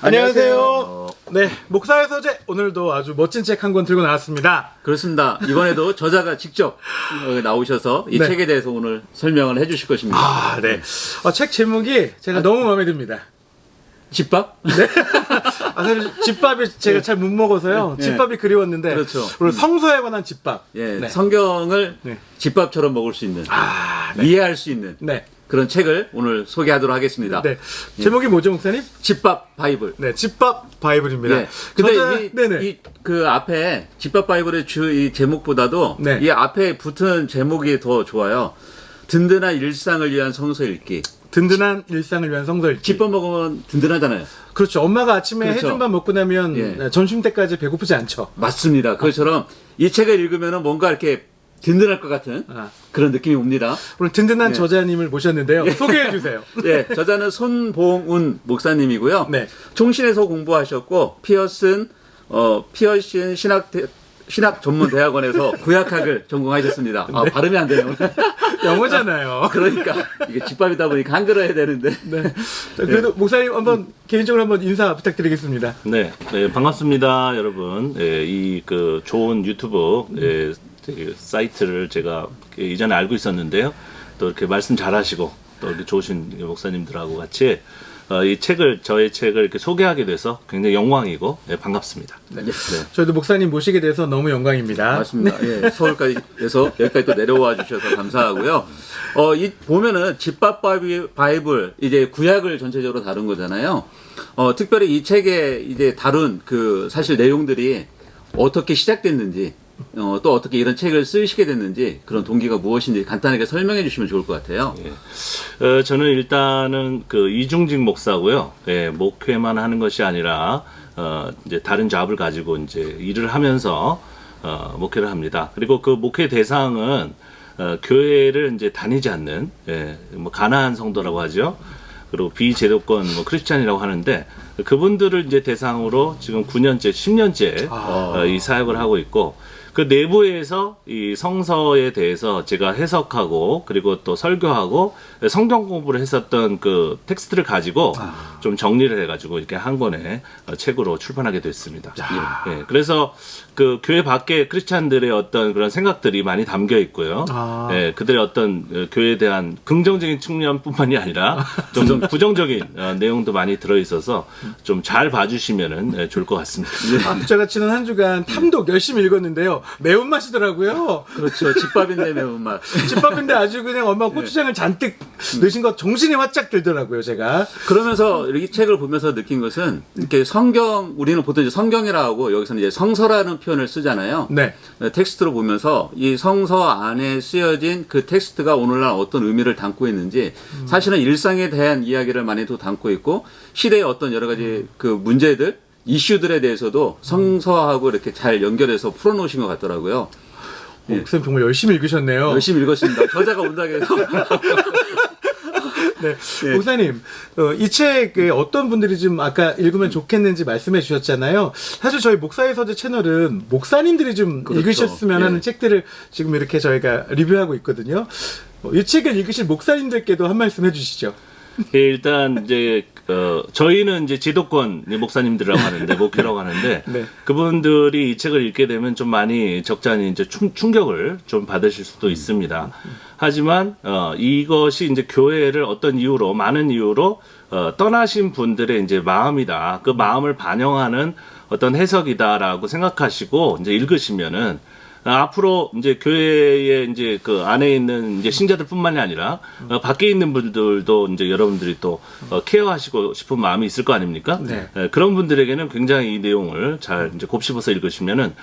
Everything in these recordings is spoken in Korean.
안녕하세요. 네, 목사의 서재 오늘도 아주 멋진 책 한 권 들고 나왔습니다. 그렇습니다. 이번에도 저자가 직접 나오셔서 이 네. 책에 대해서 오늘 설명을 해주실 것입니다. 아, 네. 책 제목이 제가 너무 마음에 듭니다. 집밥? 네. 사실 집밥이 제가 잘 못 먹어서요. 네. 집밥이 그리웠는데 그렇죠. 오늘 성서에 관한 집밥. 예, 네. 성경을 네. 집밥처럼 먹을 수 있는, 네. 이해할 수 있는 네. 그런 책을 오늘 소개하도록 하겠습니다. 네. 제목이 뭐죠, 목사님? 집밥 바이블. 네, 집밥 바이블입니다. 네. 근데 네네. 이 그 앞에 집밥 바이블의 이 제목보다도 네. 이 앞에 붙은 제목이 더 좋아요. 든든한 일상을 위한 성서 읽기. 든든한 일상을 위한 성서 읽기. 집밥 먹으면 든든하잖아요. 그렇죠. 엄마가 아침에 그렇죠. 해준 밥 먹고 나면 예. 점심 때까지 배고프지 않죠. 맞습니다. 그것처럼 이 책을 읽으면 뭔가 이렇게 든든할 것 같은 그런 느낌이 옵니다. 오늘 든든한 예. 저자님을 모셨는데요. 소개해 주세요. 네, 저자는 손봉운 목사님이고요. 네. 총신에서 공부하셨고 피어슨 신학 전문 대학원에서 구약학을 전공하셨습니다. 발음이 안 되네요. 영어잖아요. 그러니까 이게 집밥이다 보니까 한글어 해야 되는데. 네. 자, 그래도 목사님 한번 개인적으로 한번 인사 부탁드리겠습니다. 네, 반갑습니다, 여러분. 이 그 좋은 유튜브 사이트를 제가 이전에 알고 있었는데요. 또 이렇게 말씀 잘하시고 또 이렇게 좋으신 목사님들하고 같이 저의 책을 이렇게 소개하게 돼서 굉장히 영광이고 반갑습니다. 네. 저희도 목사님 모시게 돼서 너무 영광입니다. 맞습니다. 예, 서울까지에서 여기까지 또 내려와 주셔서 감사하고요. 이 보면은 집밥 바이블 이제 구약을 전체적으로 다룬 거잖아요. 특별히 이 책에 이제 다룬 그 사실 내용들이 어떻게 시작됐는지, 또 어떻게 이런 책을 쓰시게 됐는지 그런 동기가 무엇인지 간단하게 설명해 주시면 좋을 것 같아요. 예. 저는 일단은 그 이중직 목사고요. 예, 목회만 하는 것이 아니라 이제 다른 잡을 가지고 이제 일을 하면서 목회를 합니다. 그리고 그 목회 대상은 교회를 이제 다니지 않는 뭐 가나안 성도라고 하죠. 그리고 비제도권 크리스찬이라고 하는데 그분들을 이제 대상으로 지금 9년째, 10년째 이 사역을 하고 있고 그 내부에서 이 성서에 대해서 제가 해석하고 그리고 또 설교하고 성경 공부를 했었던 그 텍스트를 가지고 좀 정리를 해가지고 이렇게 한 권의 책으로 출판하게 됐습니다. 예, 그래서 그 교회 밖에 크리스찬들의 어떤 그런 생각들이 많이 담겨 있고요. 예, 그들의 어떤 교회에 대한 긍정적인 측면뿐만이 아니라 좀 부정적인 내용도 많이 들어 있어서 좀 잘 봐주시면은 좋을 것 같습니다. 제가 지난 한 주간 탐독 열심히 읽었는데요. 매운맛이더라고요. 그렇죠. 집밥인데 매운맛. 집밥인데 아주 그냥 엄마가 고추장을 잔뜩 넣으신 것 정신이 화짝 들더라고요, 제가. 그러면서 이 책을 보면서 느낀 것은 이렇게 우리는 보통 이제 성경이라 하고 여기서는 이제 성서라는 표현을 쓰잖아요. 네. 텍스트로 보면서 이 성서 안에 쓰여진 그 텍스트가 오늘날 어떤 의미를 담고 있는지 사실은 일상에 대한 이야기를 많이 또 담고 있고 시대의 어떤 여러 가지 그 문제들 이슈들에 대해서도 성서하고 이렇게 잘 연결해서 풀어놓으신 것 같더라고요. 목사님 정말 열심히 읽으셨네요. 열심히 읽었습니다. 저자가 온다고 해서. 네. 목사님, 이 책에 어떤 분들이 좀 아까 읽으면 좋겠는지 말씀해 주셨잖아요. 사실 저희 목사의 서재 채널은 목사님들이 좀 그렇죠. 읽으셨으면 하는 책들을 지금 이렇게 저희가 리뷰하고 있거든요. 이 책을 읽으실 목사님들께도 한 말씀 해주시죠. 예, 일단 이제 저희는 이제 지도권 목사님들이라고 하는데 목회라고 하는데 네. 그분들이 이 책을 읽게 되면 좀 많이 적잖이 이제 충격을 좀 받으실 수도 있습니다. 하지만 이것이 이제 교회를 어떤 이유로 많은 이유로 떠나신 분들의 이제 마음이다. 그 마음을 반영하는 어떤 해석이다라고 생각하시고 이제 읽으시면은 앞으로 이제 교회에 이제 그 안에 있는 이제 신자들뿐만이 아니라 밖에 있는 분들도 이제 여러분들이 또 케어하시고 싶은 마음이 있을 거 아닙니까? 네. 그런 분들에게는 굉장히 이 내용을 잘 이제 곱씹어서 읽으시면은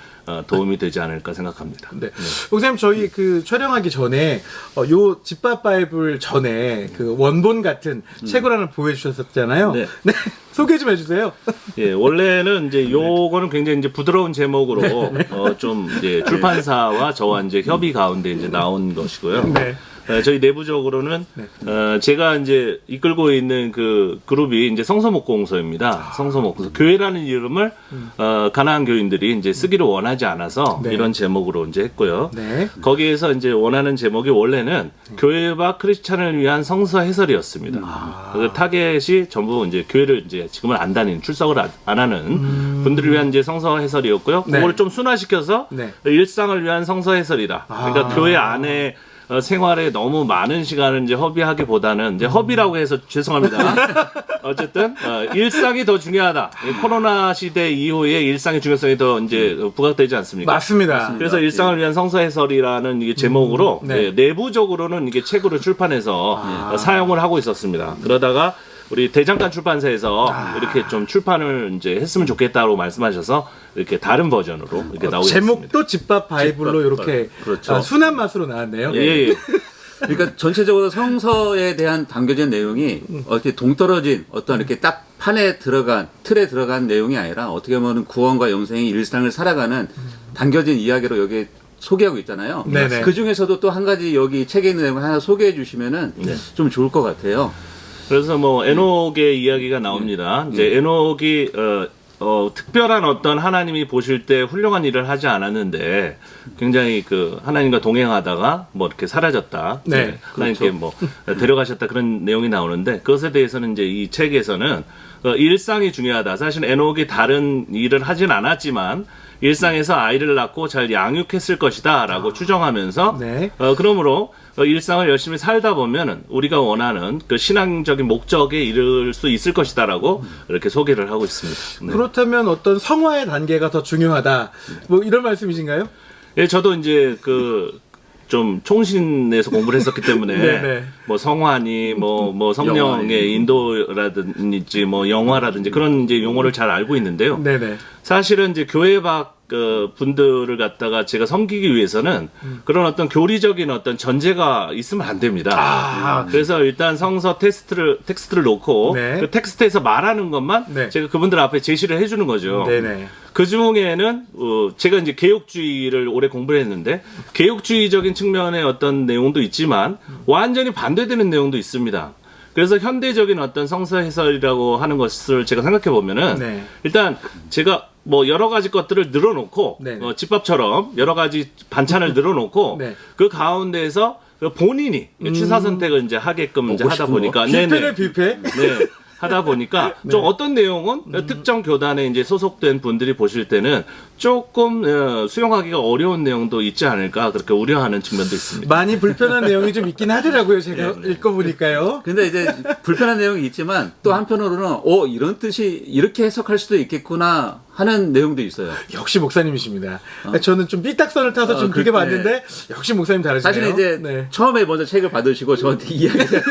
도움이 되지 않을까 생각합니다. 네. 목사님 저희 그 촬영하기 전에 요 집밥 바이블 전에 그 원본 같은 책을 하나 보여주셨었잖아요. 네. 네. 소개 좀 해주세요. 예, 원래는 이제 요거는 굉장히 이제 부드러운 제목으로 좀 이제 출판사와 저와 이제 협의 가운데 이제 나온 것이고요. 네. 저희 내부적으로는 제가 이제 이끌고 있는 그 그룹이 이제 성서목공소입니다. 성서목공소 교회라는 이름을 가나안 교인들이 이제 쓰기를 원하지 하지 않아서 네. 이런 제목으로 이제 했고요. 네. 거기에서 이제 원하는 제목이 원래는 교회 밖 크리스찬을 위한 성서 해설이었습니다. 그 타겟이 전부 이제 교회를 이제 지금은 안 다니는 출석을 안 하는 분들을 위한 이제 성서 해설이었고요. 네. 그걸 좀 순화시켜서 네. 일상을 위한 성서 해설이다. 그러니까 교회 안에 생활에 너무 많은 시간을 이제 허비하기보다는 이제 허비라고 해서 죄송합니다. 어쨌든 일상이 더 중요하다. 이 코로나 시대 이후에 일상의 중요성이 더 이제 부각되지 않습니까? 맞습니다. 그래서 일상을 위한 성서 해설이라는 이게 제목으로 네. 내부적으로는 이게 책으로 출판해서 사용을 하고 있었습니다. 그러다가 우리 대장간 출판사에서 이렇게 좀 출판을 이제 했으면 좋겠다고 말씀하셔서 이렇게 다른 버전으로 이렇게 나오게 됐습니다. 제목도 집밥 바이블로 집밥 이렇게 그렇죠. 순한 맛으로 나왔네요. 예. 그러니까 전체적으로 성서에 대한 담겨진 내용이 어떻게 동떨어진 어떤 이렇게 딱 판에 들어간 틀에 들어간 내용이 아니라 어떻게 보면 구원과 영생의 일상을 살아가는 담겨진 이야기로 여기 소개하고 있잖아요. 네네. 그 중에서도 또 한 가지 여기 책에 있는 내용을 하나 소개해 주시면은 좀 좋을 것 같아요. 그래서 뭐 에녹의 이야기가 나옵니다. 이제 에녹이 특별한 어떤 하나님이 보실 때 훌륭한 일을 하지 않았는데 굉장히 그 하나님과 동행하다가 뭐 이렇게 사라졌다. 네, 하나님께 뭐 데려가셨다 그런 내용이 나오는데 그것에 대해서는 이제 이 책에서는 일상이 중요하다. 사실 에녹이 다른 일을 하진 않았지만 일상에서 아이를 낳고 잘 양육했을 것이다라고 추정하면서 네. 그러므로 일상을 열심히 살다 보면은 우리가 원하는 그 신앙적인 목적에 이를 수 있을 것이다라고 이렇게 소개를 하고 있습니다. 네. 그렇다면 어떤 성화의 단계가 더 중요하다. 뭐 이런 말씀이신가요? 예, 저도 이제 좀 총신에서 공부를 했었기 때문에 네네. 뭐 성화니 뭐 성령의 인도라든지 뭐 영화라든지 그런 이제 용어를 잘 알고 있는데요. 네네. 사실은 이제 교회 밖 분들을 갖다가 제가 섬기기 위해서는 그런 어떤 교리적인 어떤 전제가 있으면 안 됩니다. 그래서 일단 성서 텍스트를 놓고 네. 그 텍스트에서 말하는 것만 네. 제가 그분들 앞에 제시를 해주는 거죠. 네네. 그 중에는 제가 이제 개혁주의를 오래 공부를 했는데 개혁주의적인 측면의 어떤 내용도 있지만 완전히 반대되는 내용도 있습니다. 그래서 현대적인 어떤 성서 해설이라고 하는 것을 제가 생각해 보면은 네. 일단 제가 뭐 여러 가지 것들을 늘어놓고 네. 집밥처럼 여러 가지 반찬을 늘어놓고 네. 그 가운데에서 본인이 취사 선택을 이제 하게끔 이제 하다 보니까 뷔페네 뷔페. 네. 하다 보니까 좀 어떤 내용은 특정 교단에 이제 소속된 분들이 보실 때는 조금 수용하기가 어려운 내용도 있지 않을까 그렇게 우려하는 측면도 있습니다. 많이 불편한 내용이 좀 있긴 하더라고요. 제가 읽어보니까요. 근데 이제 불편한 내용이 있지만 또 한편으로는 이런 뜻이 이렇게 해석할 수도 있겠구나 하는 내용도 있어요. 역시 목사님이십니다. 저는 좀 삐딱선을 타서 좀 그렇게 봤는데 역시 목사님 다르시네요. 사실은 이제 네. 처음에 먼저 책을 받으시고 저한테 이야기를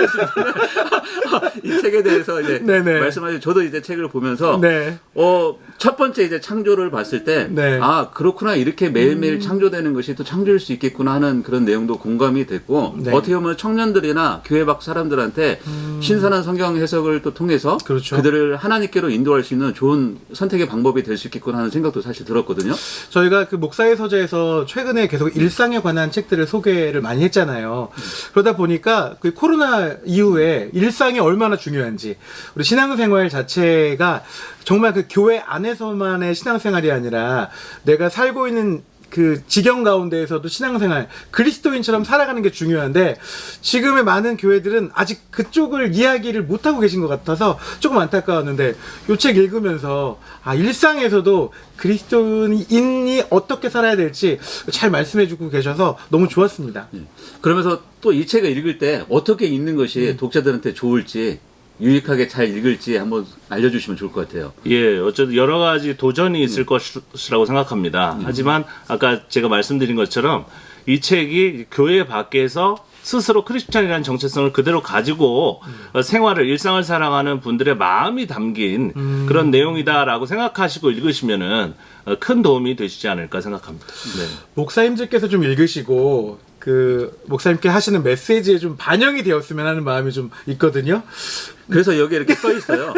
이 책에 대해서 이제 네네. 말씀하시고 저도 이제 책을 보면서 네. 첫 번째 이제 창조를 봤을 때 네. 그렇구나 이렇게 매일매일 창조되는 것이 또 창조일 수 있겠구나 하는 그런 내용도 공감이 됐고 네. 어떻게 보면 청년들이나 교회 밖 사람들한테 신선한 성경 해석을 또 통해서 그렇죠. 그들을 하나님께로 인도할 수 있는 좋은 선택의 방법이 될 수 있겠구나 하는 생각도 사실 들었거든요. 저희가 그 목사의 서재에서 최근에 계속 일상에 관한 책들을 소개를 많이 했잖아요. 그러다 보니까 그 코로나 이후에 일상이 얼마나 중요한지 우리 신앙생활 자체가 정말 그 교회 안에서만의 신앙생활이 아니라 내가 살고 있는 그 지경 가운데에서도 신앙생활 그리스도인처럼 살아가는 게 중요한데 지금의 많은 교회들은 아직 그쪽을 이야기를 못하고 계신 것 같아서 조금 안타까웠는데 이 책 읽으면서 일상에서도 그리스도인이 어떻게 살아야 될지 잘 말씀해주고 계셔서 너무 좋았습니다. 그러면서 또 이 책을 읽을 때 어떻게 읽는 것이 독자들한테 좋을지 유익하게 잘 읽을지 한번 알려주시면 좋을 것 같아요. 예, 어쨌든 여러 가지 도전이 있을 것이라고 생각합니다. 하지만 아까 제가 말씀드린 것처럼 이 책이 교회 밖에서 스스로 크리스찬이라는 정체성을 그대로 가지고 일상을 살아가는 분들의 마음이 담긴 그런 내용이다라고 생각하시고 읽으시면은 큰 도움이 되시지 않을까 생각합니다. 네. 목사님들께서 좀 읽으시고 그 목사님께 하시는 메시지에 좀 반영이 되었으면 하는 마음이 좀 있거든요. 그래서 여기 이렇게 써 있어요.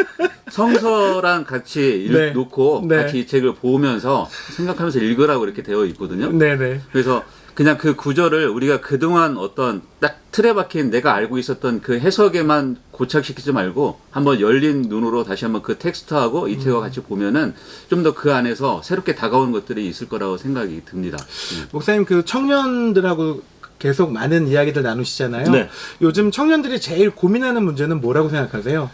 성서랑 같이 놓고 네. 같이 이 책을 보면서 생각하면서 읽으라고 이렇게 되어 있거든요. 네네. 그래서 그냥 그 구절을 우리가 그동안 어떤 딱 틀에 박힌 내가 알고 있었던 그 해석에만 고착시키지 말고 한번 열린 눈으로 다시 한번 그 텍스트하고 이 책과 같이 보면은 좀 더 그 안에서 새롭게 다가오는 것들이 있을 거라고 생각이 듭니다. 목사님 그 청년들하고 계속 많은 이야기들 나누시잖아요. 네. 요즘 청년들이 제일 고민하는 문제는 뭐라고 생각하세요?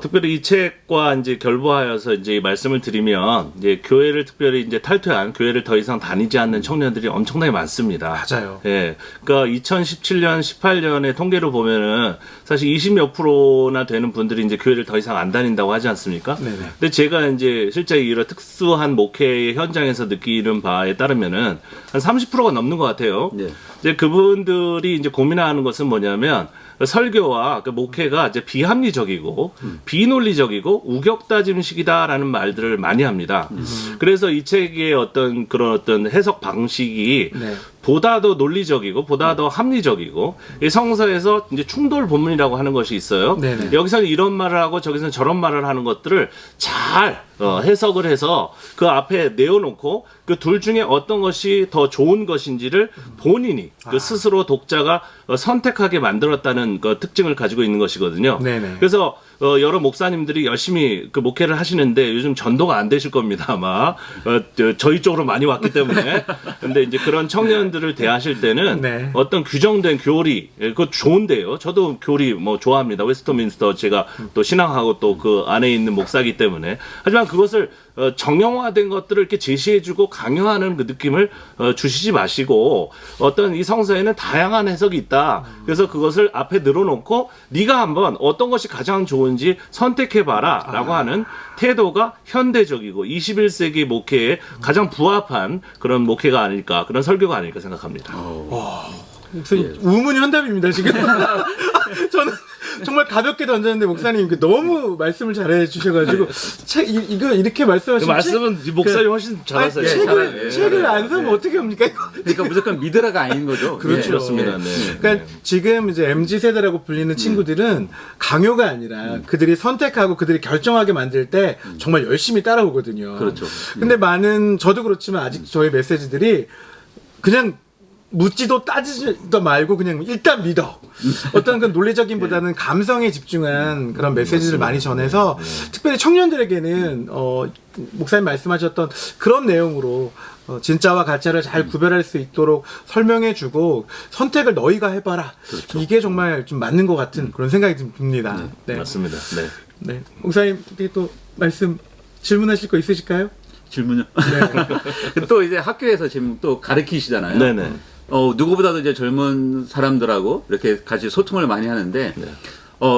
특별히 이 책과 이제 결부하여서 이제 말씀을 드리면 이제 교회를 특별히 이제 탈퇴한 교회를 더 이상 다니지 않는 청년들이 엄청나게 많습니다. 맞아요. 예. 그러니까 2017년, 18년의 통계로 보면은 사실 20몇 %나 되는 분들이 이제 교회를 더 이상 안 다닌다고 하지 않습니까? 네네. 근데 제가 이제 실제 이런 특수한 목회 현장에서 느끼는 바에 따르면은 한 30%가 넘는 것 같아요. 네. 이제 그분들이 이제 고민하는 것은 뭐냐면 설교와 그 목회가 이제 비합리적이고 비논리적이고 우격다짐식이다라는 말들을 많이 합니다. 그래서 이 책의 어떤 그런 어떤 해석 방식이 네. 보다 더 논리적이고 보다 더 합리적이고 이 성서에서 이제 충돌 본문이라고 하는 것이 있어요. 네네. 여기서는 이런 말을 하고 저기서는 저런 말을 하는 것들을 잘 해석을 해서 그 앞에 내어놓고 그 둘 중에 어떤 것이 더 좋은 것인지를 본인이 그 스스로 독자가 선택하게 만들었다는 그 특징을 가지고 있는 것이거든요. 네네. 그래서 여러 목사님들이 열심히 그 목회를 하시는데 요즘 전도가 안 되실 겁니다 아마 저희 쪽으로 많이 왔기 때문에. 근데 이제 그런 청년들을 대하실 때는 네. 어떤 규정된 교리 그거 좋은데요. 저도 교리 뭐 좋아합니다. 웨스트민스터 제가 또 신앙하고 또 그 안에 있는 목사이기 때문에. 하지만 그것을 정형화된 것들을 이렇게 제시해주고 강요하는 그 느낌을 주시지 마시고 어떤 이 성서에는 다양한 해석이 있다. 그래서 그것을 앞에 늘어놓고 네가 한번 어떤 것이 가장 좋은지 선택해봐라 라고 하는 태도가 현대적이고 21세기 목회에 가장 부합한 그런 목회가 아닐까, 그런 설교가 아닐까 생각합니다. 목사님 우문현답입니다 지금. 저는 정말 가볍게 던졌는데 목사님 너무 말씀을 잘해 주셔가지고 책 이거 이렇게 말씀하시면 말씀은 목사님 훨씬 잘하세요. 책을 잘해요. 안 사면 어떻게 합니까? 그러니까 무조건 믿으라가 아닌 거죠. 그렇죠. 그렇습니다. 네. 그러니까 지금 이제 MZ 세대라고 불리는 친구들은 강요가 아니라 그들이 선택하고 그들이 결정하게 만들 때 정말 열심히 따라오거든요. 그렇죠. 근데 많은 저도 그렇지만 아직 저의 메시지들이 그냥 묻지도 따지지도 말고 그냥 일단 믿어. 어떤 그 논리적인보다는 감성에 집중한 그런 메시지를 많이 전해서 특별히 청년들에게는 목사님 말씀하셨던 그런 내용으로 진짜와 가짜를 잘 구별할 수 있도록 설명해주고 선택을 너희가 해봐라. 그렇죠. 이게 정말 좀 맞는 것 같은 그런 생각이 좀 듭니다. 네. 맞습니다. 네. 네. 목사님 또 말씀 질문하실 거 있으실까요? 질문요. 또 이제 학교에서 지금 또 가르치시잖아요. 네네. 누구보다도 이제 젊은 사람들하고 이렇게 같이 소통을 많이 하는데, 네.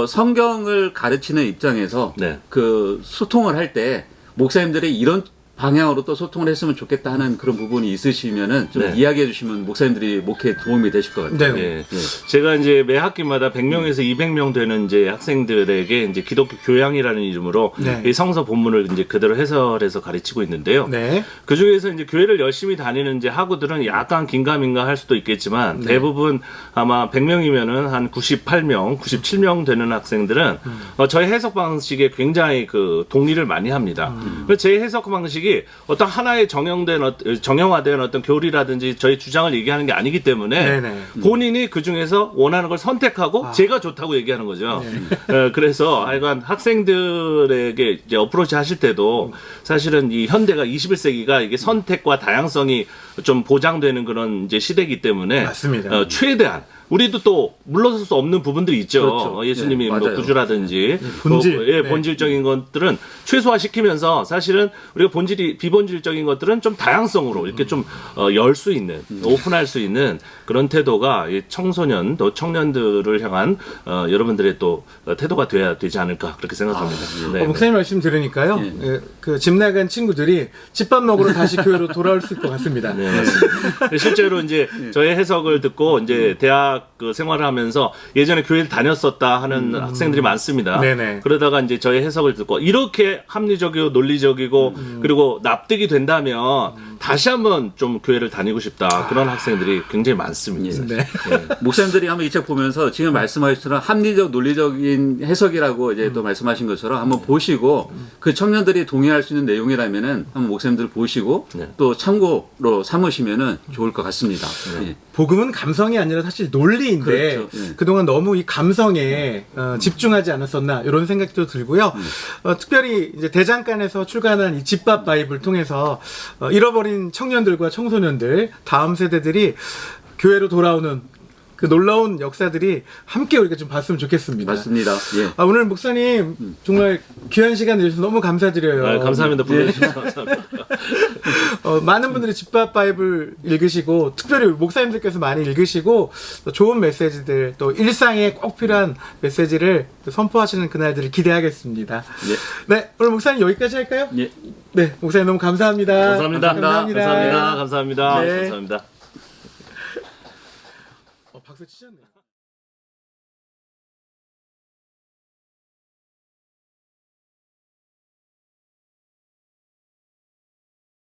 성경을 가르치는 입장에서 네. 그 소통을 할 때 목사님들이 이런 방향으로 또 소통을 했으면 좋겠다 하는 그런 부분이 있으시면은 좀 네. 이야기해 주시면 목사님들이 목회에 도움이 되실 것 같아요. 네. 예. 제가 이제 매 학기마다 100명에서 200명 되는 이제 학생들에게 이제 기독교 교양이라는 이름으로 네. 이 성서 본문을 이제 그대로 해설해서 가르치고 있는데요. 네. 그 중에서 이제 교회를 열심히 다니는 이제 학우들은 약간 긴가민가 할 수도 있겠지만 대부분 아마 100명이면은 한 98명, 97명 되는 학생들은 저희 해석 방식에 굉장히 그 동의를 많이 합니다. 그래서 제 해석 방식이 어떤 하나의 정형화된 어떤 교리라든지 저희 주장을 얘기하는 게 아니기 때문에 네네. 본인이 그 중에서 원하는 걸 선택하고 제가 좋다고 얘기하는 거죠. 그래서 하여간 학생들에게 이제 어프로치 하실 때도 사실은 이 현대가 21세기가 이게 선택과 다양성이 좀 보장되는 그런 이제 시대이기 때문에 맞습니다. 최대한 우리도 또 물러설 수 없는 부분들이 있죠. 그렇죠. 예수님이 네, 뭐 맞아요. 구주라든지 본질. 네. 본질적인 것들은 최소화시키면서 사실은 우리가 비본질적인 것들은 좀 다양성으로 이렇게 좀 열 수 있는 오픈할 수 있는 그런 태도가 이 청소년 또 청년들을 향한 여러분들의 또 태도가 돼야 되지 않을까 그렇게 생각합니다. 네. 목사님 말씀 들으니까요. 예, 그 집 나간 친구들이 집밥 먹으러 다시 교회로 돌아올 수 있을 것 같습니다. 네, 맞습니다. 실제로 이제 저의 해석을 듣고 이제 대학 그 생활을 하면서 예전에 교회를 다녔었다 하는 학생들이 많습니다. 네네. 그러다가 이제 저의 해석을 듣고 이렇게 합리적이고 논리적이고 그리고 납득이 된다면 다시 한번 좀 교회를 다니고 싶다 그런 학생들이 굉장히 많습니다. 네. 예. 목사님들이 한번 이 책 보면서 지금 말씀하신 것처럼 합리적 논리적인 해석이라고 이제 또 말씀하신 것처럼 한번 보시고 그 청년들이 동의할 수 있는 내용이라면은 한번 목사님들 보시고 네. 또 참고로 삼으시면은 좋을 것 같습니다. 예. 복음은 감성이 아니라 사실 논리인데 그렇죠. 예. 그동안 너무 이 감성에 집중하지 않았었나 이런 생각도 들고요. 특별히 이제 대장간에서 출간한 이 집밥 바이블 통해서 잃어버린 청년들과 청소년들 다음 세대들이 교회로 돌아오는 그 놀라운 역사들이 함께 우리가 좀 봤으면 좋겠습니다. 맞습니다. 예. 오늘 목사님 정말 귀한 시간 내주셔서 너무 감사드려요. 아, 감사합니다. 불러주셔서 감사합니다. 많은 분들이 집밥 바이블 읽으시고 특별히 목사님들께서 많이 읽으시고 또 좋은 메시지들 또 일상에 꼭 필요한 메시지를 또 선포하시는 그날들을 기대하겠습니다. 예. 네, 오늘 목사님 여기까지 할까요? 예. 네, 목사님 너무 감사합니다. 감사합니다. 감사합니다. 감사합니다. 감사합니다. 네. 감사합니다. 박수 치셨네요.